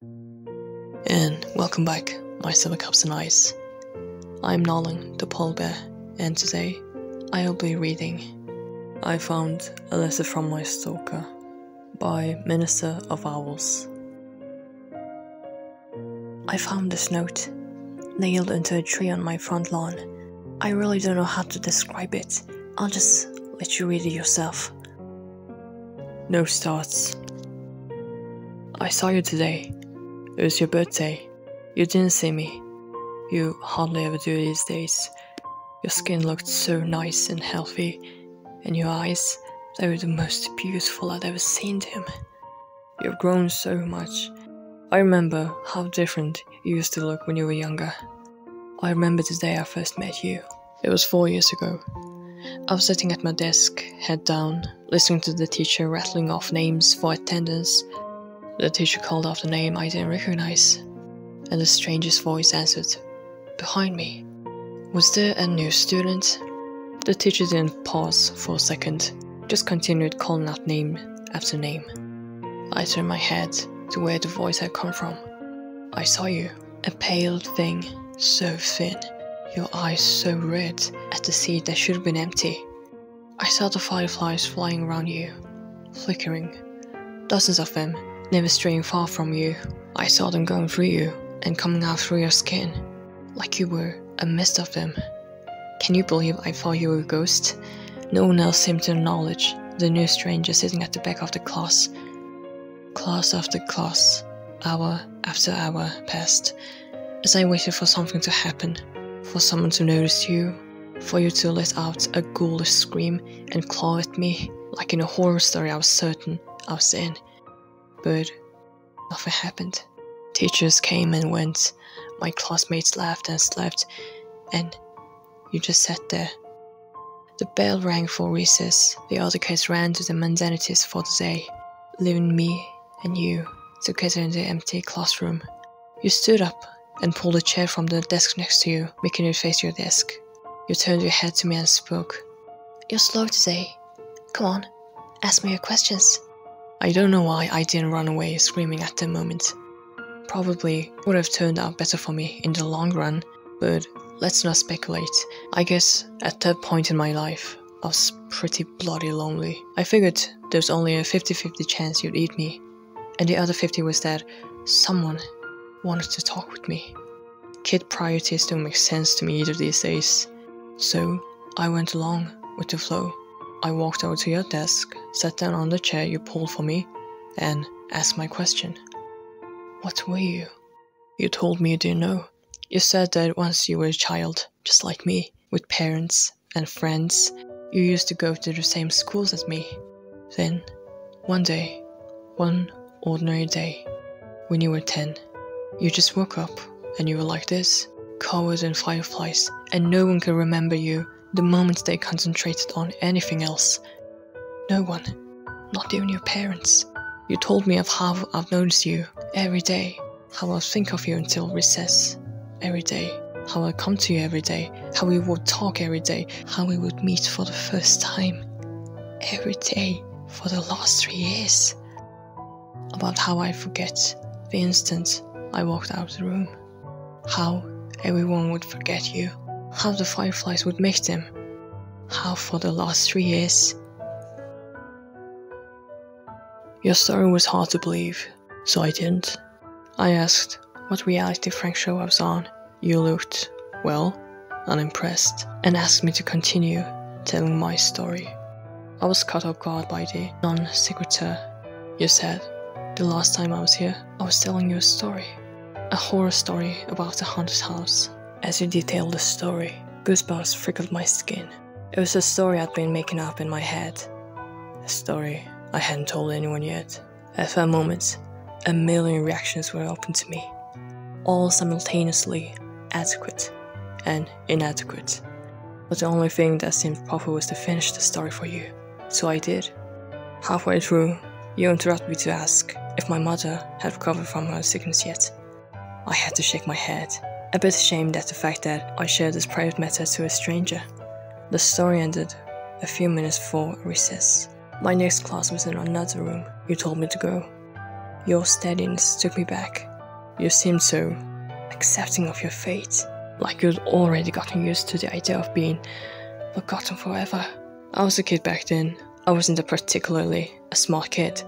And welcome back, my silver cups and eyes. I'm Nolan, the polar bear, and today I'll be reading I Found a Letter from My Stalker by Minister of Owls. I found this note, nailed into a tree on my front lawn. I really don't know how to describe it. I'll just let you read it yourself. Note starts. I saw you today. It was your birthday. You didn't see me. You hardly ever do these days. Your skin looked so nice and healthy, and your eyes, they were the most beautiful I'd ever seen them. You've grown so much. I remember how different you used to look when you were younger. I remember the day I first met you. It was 4 years ago. I was sitting at my desk, head down, listening to the teacher rattling off names for attendance. The teacher called out a name I didn't recognize, and the stranger's voice answered, behind me. Was there a new student? The teacher didn't pause for a second, just continued calling out name after name. I turned my head to where the voice had come from. I saw you, a pale thing, so thin, your eyes so red at the seat that should have been empty. I saw the fireflies flying around you, flickering, dozens of them, never straying far from you. I saw them going through you and coming out through your skin, like you were a mist of them. Can you believe I thought you were a ghost? No one else seemed to acknowledge the new stranger sitting at the back of the class. Class after class, hour after hour passed, as I waited for something to happen, for someone to notice you, for you to let out a ghoulish scream and claw at me, like in a horror story I was certain I was in. But nothing happened. Teachers came and went, my classmates laughed and slept, and you just sat there. The bell rang for recess, the other kids ran to the mundanities for the day, leaving me and you together in the empty classroom. You stood up and pulled a chair from the desk next to you, making you face your desk. You turned your head to me and spoke. You're slow today. Come on, ask me your questions. I don't know why I didn't run away screaming at the moment. Probably would have turned out better for me in the long run, but let's not speculate. I guess at that point in my life, I was pretty bloody lonely. I figured there's only a 50-50 chance you'd eat me, and the other 50 was that someone wanted to talk with me. Kid priorities don't make sense to me either these days. So I went along with the flow. I walked over to your desk, sat down on the chair you pulled for me, and asked my question. What were you? You told me you didn't know. You said that once you were a child, just like me, with parents and friends, you used to go to the same schools as me. Then, one day, one ordinary day, when you were 10, you just woke up and you were like this, covered in fireflies, and no one can remember you the moment they concentrated on anything else. No one, not even your parents. You told me of how I've noticed you every day, how I'll think of you until recess every day, how I'll come to you every day, how we would talk every day, how we would meet for the first time every day for the last 3 years. About how I forget the instant I walked out of the room, how everyone would forget you, how the fireflies would make them, how for the last 3 years. Your story was hard to believe, so I didn't. I asked what reality Frank show I was on. You looked, well, unimpressed, and asked me to continue telling my story. I was caught off guard by the non-sequitur. You said, the last time I was here, I was telling you a story. A horror story about a haunted house. As you detailed the story, goosebumps prickled my skin. It was a story I'd been making up in my head. A story I hadn't told anyone yet. At that moment, a million reactions were open to me. All simultaneously adequate and inadequate. But the only thing that seemed proper was to finish the story for you. So I did. Halfway through, you interrupted me to ask if my mother had recovered from her sickness yet. I had to shake my head, a bit ashamed at the fact that I shared this private matter to a stranger. The story ended a few minutes before recess. My next class was in another room. You told me to go. Your steadiness took me back. You seemed so accepting of your fate, like you'd already gotten used to the idea of being forgotten forever. I was a kid back then. I wasn't a particularly smart kid,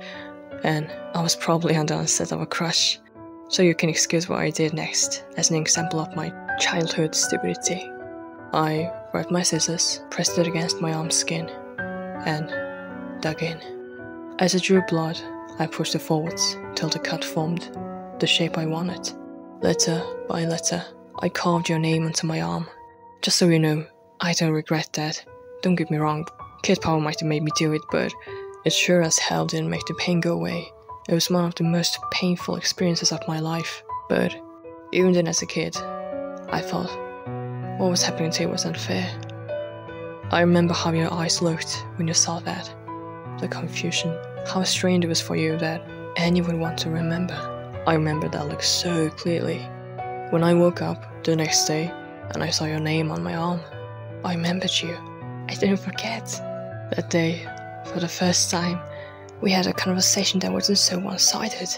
and I was probably on the onset of a crush, so you can excuse what I did next as an example of my childhood stupidity. I grabbed my scissors, pressed it against my arm's skin, and dug in. As it drew blood, I pushed it forwards till the cut formed the shape I wanted. Letter by letter, I carved your name onto my arm. Just so you know, I don't regret that. Don't get me wrong, kid power might have made me do it, but it sure as hell didn't make the pain go away. It was one of the most painful experiences of my life. But even then as a kid, I thought what was happening to you was unfair. I remember how your eyes looked when you saw that. The confusion, how strange it was for you that anyone would want to remember. I remember that look so clearly. When I woke up the next day and I saw your name on my arm, I remembered you. I didn't forget. That day, for the first time, we had a conversation that wasn't so one-sided.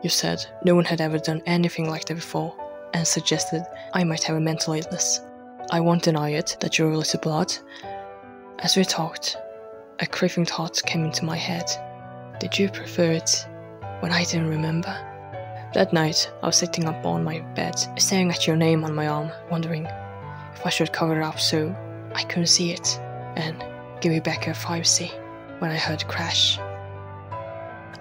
You said no one had ever done anything like that before, and suggested I might have a mental illness. I won't deny it that you're a little blood. As we talked, a creeping thought came into my head. Did you prefer it when I didn't remember? That night, I was sitting up on my bed, staring at your name on my arm, wondering if I should cover it up so I couldn't see it, and give you back your privacy, when I heard a crash.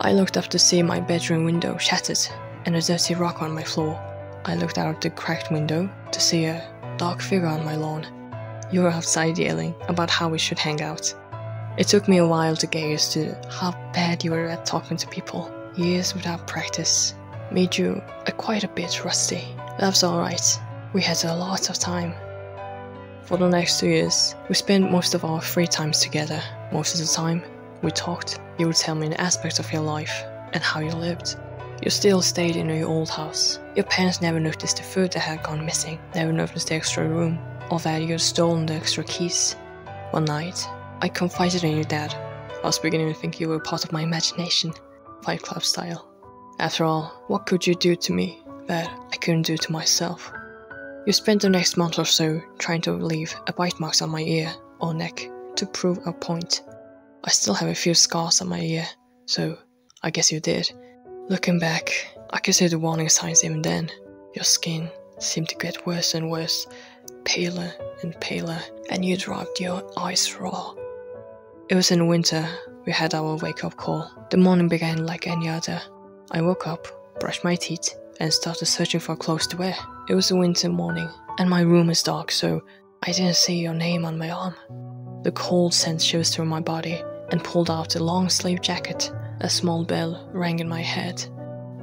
I looked up to see my bedroom window shattered and a dirty rock on my floor. I looked out the cracked window to see a dark figure on my lawn. You were outside yelling about how we should hang out. It took me a while to get used to how bad you were at talking to people. Years without practice made you quite a bit rusty. That's alright. We had a lot of time. For the next 2 years, we spent most of our free times together. Most of the time, we talked. You would tell me an aspect of your life and how you lived. You still stayed in your old house. Your parents never noticed the food that had gone missing, never noticed the extra room, or that you had stolen the extra keys. One night, I confided in your dad. I was beginning to think you were part of my imagination, Fight Club style. After all, what could you do to me that I couldn't do to myself? You spent the next month or so trying to leave bite marks on my ear or neck to prove a point. I still have a few scars on my ear, so I guess you did. Looking back, I could see the warning signs even then. Your skin seemed to get worse and worse, paler and paler, and you dropped your eyes raw. It was in winter. We had our wake-up call. The morning began like any other. I woke up, brushed my teeth, and started searching for clothes to wear. It was a winter morning, and my room is dark, so I didn't see your name on my arm. The cold sent shivers through my body, and pulled out a long-sleeved jacket. A small bell rang in my head.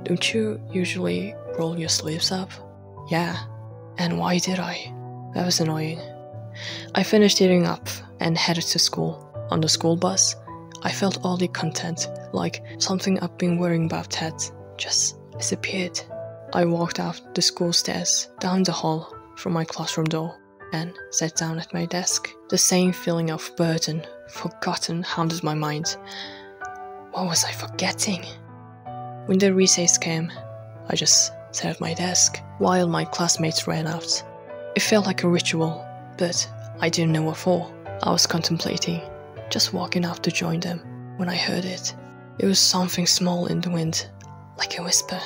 Don't you usually roll your sleeves up? Yeah. And why did I? That was annoying. I finished eating up and headed to school. On the school bus, I felt oddly content, like something I've been worrying about had just disappeared. I walked out the school stairs, down the hall from my classroom door, and sat down at my desk. The same feeling of burden, forgotten, haunted my mind. What was I forgetting? When the recess came, I just sat at my desk while my classmates ran out. It felt like a ritual, but I didn't know what for. I was contemplating, just walking out to join them, when I heard it. It was something small in the wind, like a whisper.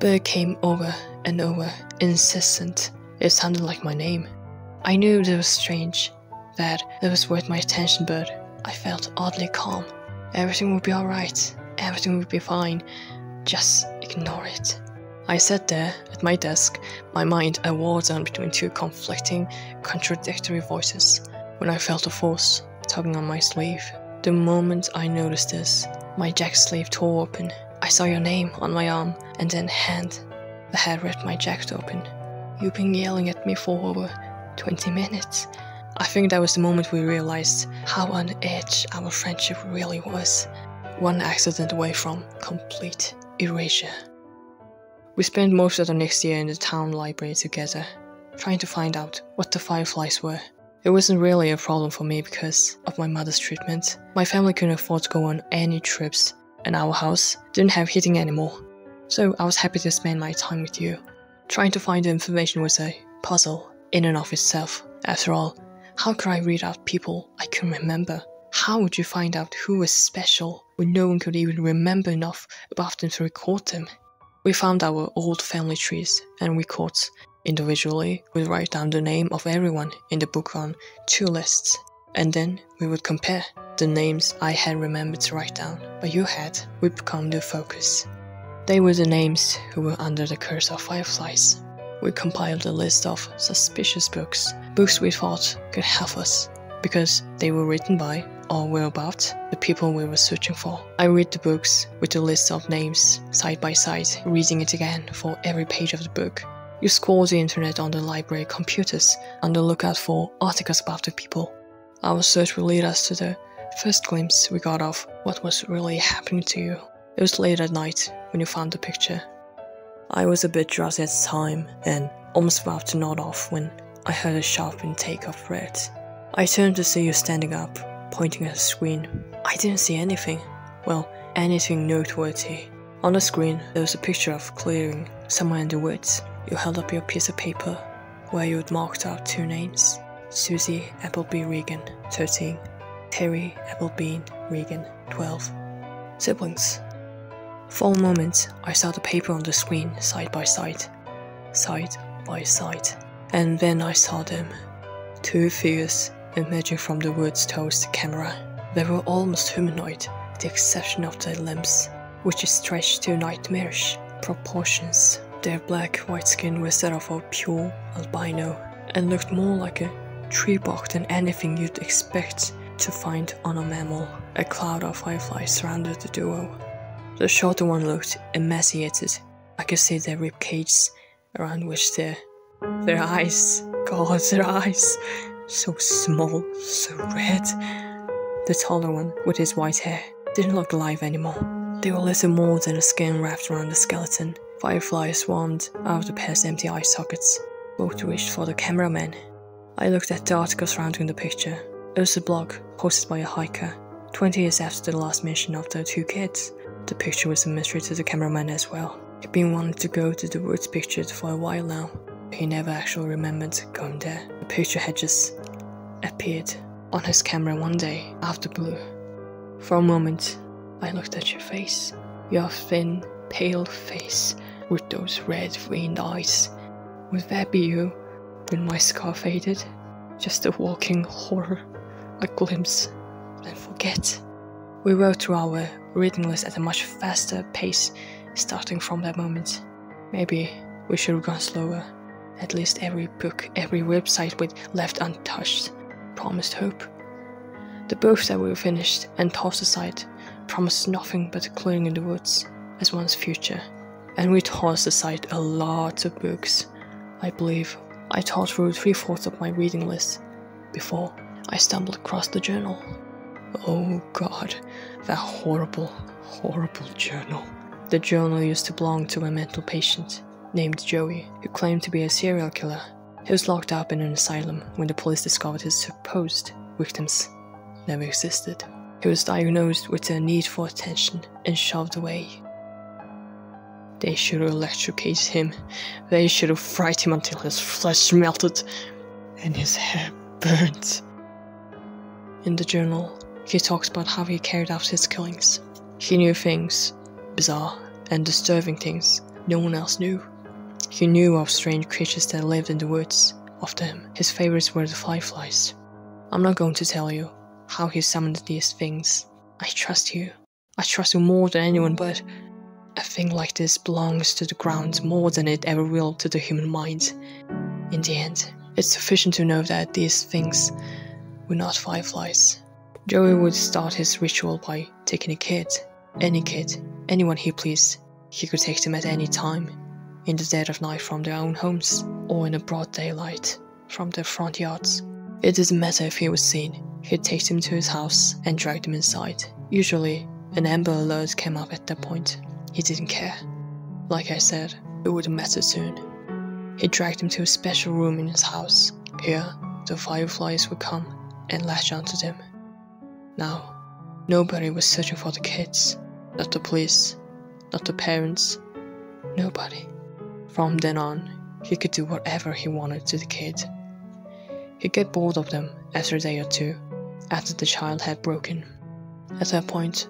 But it came over and over, insistent. It sounded like my name. I knew it was strange, that it was worth my attention, but I felt oddly calm. Everything would be alright. Everything would be fine. Just ignore it. I sat there at my desk, my mind a war zone between two conflicting, contradictory voices, when I felt a force tugging on my sleeve. The moment I noticed this, my jacket sleeve tore open. I saw your name on my arm, and then hand that had ripped my jacket open. You've been yelling at me for over 20 minutes. I think that was the moment we realized how on edge our friendship really was. One accident away from complete erasure. We spent most of the next year in the town library together, trying to find out what the fireflies were. It wasn't really a problem for me because of my mother's treatment. My family couldn't afford to go on any trips, and our house didn't have heating anymore. So I was happy to spend my time with you. Trying to find the information was a puzzle in and of itself. After all, how could I read out people I couldn't remember? How would you find out who was special when no one could even remember enough about them to record them? We found our old family trees and records. Individually, we'd write down the name of everyone in the book on 2 lists, and then we would compare. The names I had remembered to write down, but you had, would become the focus. They were the names who were under the curse of fireflies. We compiled a list of suspicious books we thought could help us, because they were written by, or were about, the people we were searching for. I read the books with the list of names side by side, reading it again for every page of the book. You scour the internet on the library computers on the lookout for articles about the people. Our search will lead us to the first glimpse we got of what was really happening to you. It was late at night when you found the picture. I was a bit drowsy at the time and almost about to nod off when I heard a sharp intake of breath. I turned to see you standing up, pointing at the screen. I didn't see anything. Well, anything noteworthy. On the screen, there was a picture of clearing somewhere in the woods. You held up your piece of paper where you had marked out 2 names. Susie Appleby Regan, 13. Terry Appleby Regan, 12. Siblings. For a moment, I saw the paper on the screen side by side. And then I saw them. 2 figures emerging from the woods towards the camera. They were almost humanoid, with the exception of their limbs, which is stretched to nightmarish proportions. Their black-white skin was that of a pure albino, and looked more like a tree bark than anything you'd expect to find on a mammal. A cloud of fireflies surrounded the duo. The shorter one looked emaciated. I could see their rib cages, around which their eyes, God, their eyes, so small, so red. The taller one, with his white hair, didn't look alive anymore. They were little more than a skin wrapped around the skeleton. Fireflies swarmed out of the pair's empty eye sockets. Both reached for the cameraman. I looked at the article surrounding the picture. It was a blog posted by a hiker, 20 years after the last mention of the 2 kids. The picture was a mystery to the cameraman as well. He'd been wanting to go to the woods pictured for a while now. He never actually remembered going there. The picture had just appeared on his camera one day out of the blue. For a moment, I looked at your face. Your thin, pale face with those red, veined eyes. Would that be you when my scar faded? Just a walking horror, a glimpse, then forget. We wrote through our reading list at a much faster pace, starting from that moment. Maybe we should have gone slower. At least every book, every website we'd left untouched promised hope. The books that we finished and tossed aside promised nothing but a clearing in the woods as one's future. And we tossed aside a lot of books. I believe I tore through 3/4 of my reading list before I stumbled across the journal. Oh God, that horrible, horrible journal. The journal used to belong to a mental patient named Joey, who claimed to be a serial killer. He was locked up in an asylum when the police discovered his supposed victims never existed. He was diagnosed with a need for attention and shoved away. They should have electrocuted him. They should have fried him until his flesh melted and his hair burnt. In the journal, he talks about how he carried out his killings. He knew things, bizarre and disturbing things no one else knew. He knew of strange creatures that lived in the woods. Of them, his favorites were the fireflies. I'm not going to tell you how he summoned these things. I trust you. I trust you more than anyone, but a thing like this belongs to the ground more than it ever will to the human mind. In the end, it's sufficient to know that these things were not fireflies. Joey would start his ritual by taking a kid, anyone he pleased. He could take them at any time, in the dead of night from their own homes, or in a broad daylight from their front yards. It didn't matter if he was seen. He'd take them to his house and drag them inside. Usually, an Amber Alert came up at that point. He didn't care. Like I said, it wouldn't matter soon. He dragged them to a special room in his house. Here, the fireflies would come and latch onto them. Now, nobody was searching for the kids. Not the police, not the parents, Nobody. From then on, he could do whatever he wanted to the kid. He'd get bored of them after a day or two, after the child had broken. At that point,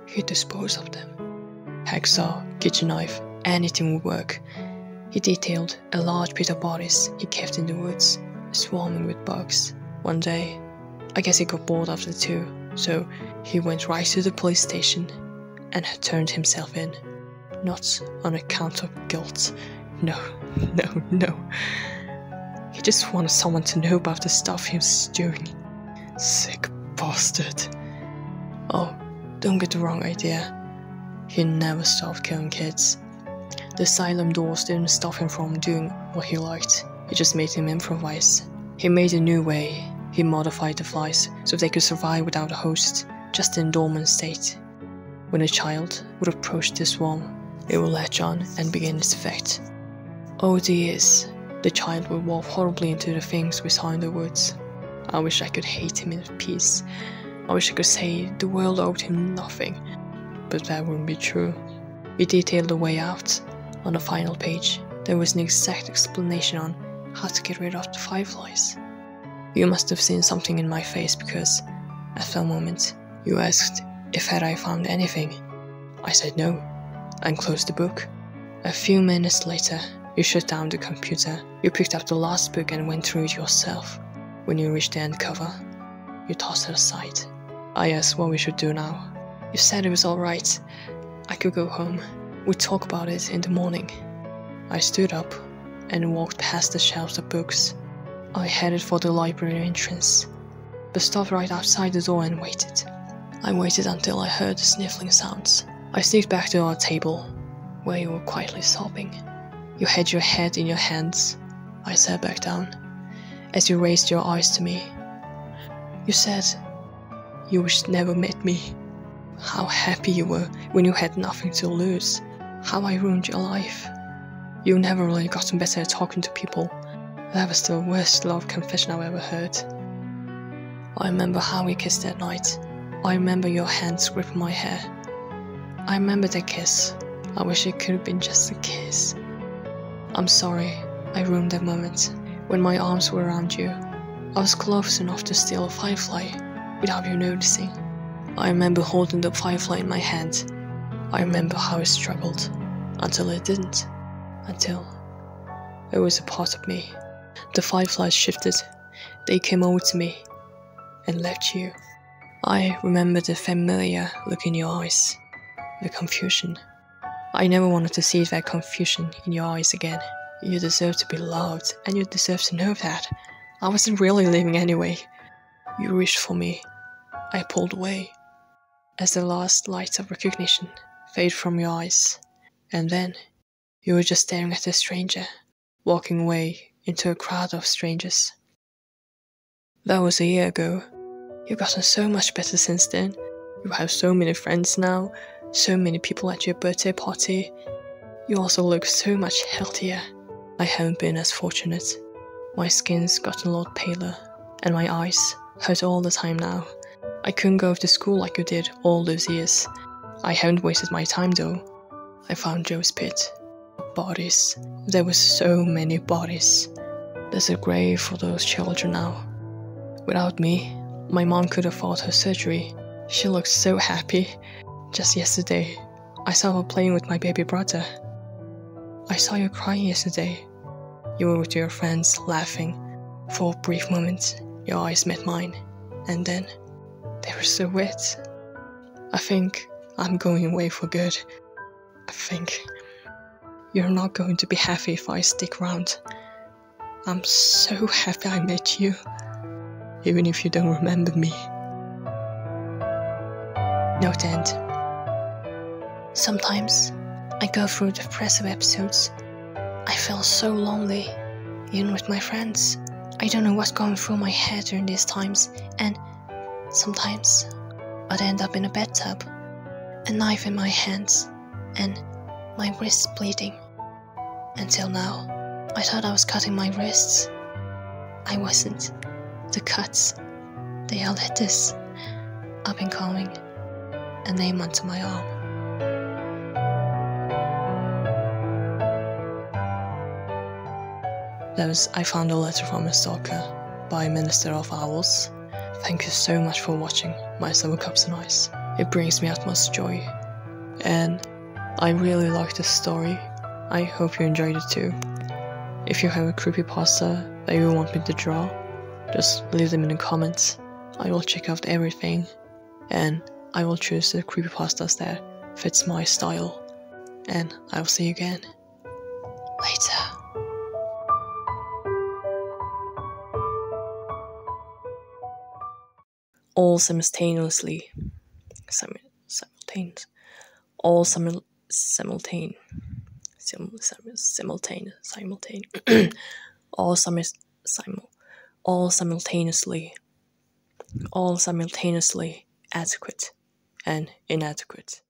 he'd dispose of them. Hacksaw, kitchen knife, anything would work. He detailed a large pit of bodies he kept in the woods, swarming with bugs. One day, I guess he got bored after two, so he went right to the police station and had turned himself in. Not on account of guilt. No. He just wanted someone to know about the stuff he was doing. Sick bastard. Oh, don't get the wrong idea. He never stopped killing kids. The asylum doors didn't stop him from doing what he liked. It just made him improvise. He made a new way. He modified the flies so they could survive without a host, just in dormant state. When a child would approach the swarm, it would latch on and begin its effect. Over the years, the child would walk horribly into the things behind the woods. I wish I could hate him in peace. I wish I could say the world owed him nothing, but that wouldn't be true. He detailed the way out. On the final page, there was an exact explanation on how to get rid of the fireflies. You must have seen something in my face because, at that moment, you asked if had I found anything. I said no, and closed the book. A few minutes later, you shut down the computer. You picked up the last book and went through it yourself. When you reached the end cover, you tossed it aside. I asked what we should do now. You said it was alright. I could go home. We'd talk about it in the morning. I stood up and walked past the shelves of books. I headed for the library entrance, but stopped right outside the door and waited. I waited until I heard the sniffling sounds. I sneaked back to our table, where you were quietly sobbing. You had your head in your hands. I sat back down. As you raised your eyes to me, you said you wished never met me. How happy you were when you had nothing to lose. How I ruined your life. You never really gotten better at talking to people. That was the worst love confession I've ever heard. I remember how we kissed that night. I remember your hands gripping my hair. I remember that kiss. I wish it could have been just a kiss. I'm sorry I ruined that moment. When my arms were around you, I was close enough to steal a firefly without you noticing. I remember holding the firefly in my hand. I remember how I struggled, until it didn't. Until it was a part of me. The fireflies shifted. They came over to me and left you. I remember the familiar look in your eyes. The confusion. I never wanted to see that confusion in your eyes again. You deserve to be loved, and you deserve to know that. I wasn't really leaving anyway. You reached for me. I pulled away. As the last lights of recognition fade from your eyes. And then, you were just staring at a stranger, walking away into a crowd of strangers. That was a year ago. You've gotten so much better since then. You have so many friends now, so many people at your birthday party. You also look so much healthier. I haven't been as fortunate. My skin's gotten a lot paler, and my eyes hurt all the time now. I couldn't go to school like you did all those years. I haven't wasted my time though. I found Joe's pit. Bodies. There were so many bodies. There's a grave for those children now. Without me, my mom could afford her surgery. She looked so happy. Just yesterday, I saw her playing with my baby brother. I saw you crying yesterday. You were with your friends, laughing. For a brief moment, your eyes met mine, and then they were so wet. I think I'm going away for good. I think you're not going to be happy if I stick around. I'm so happy I met you, even if you don't remember me. Note end. Sometimes I go through depressive episodes. I feel so lonely, even with my friends. I don't know what's going through my head during these times, and sometimes I'd end up in a bathtub, a knife in my hands, and my wrists bleeding. Until now, I thought I was cutting my wrists. I wasn't. The cuts, they are letters. I've been calling a name onto my arm. I found a letter from a stalker by Minister of Owls. Thank you so much for watching my 7 Cups and Ice. It brings me utmost joy. And I really like this story. I hope you enjoyed it too. If you have a creepypasta that you want me to draw, just leave them in the comments. I will check out everything, and I will choose the creepypastas that fits my style. And I'll see you again later. All simultaneously. Simultaneous. All simultaneous. All simultaneously adequate and inadequate.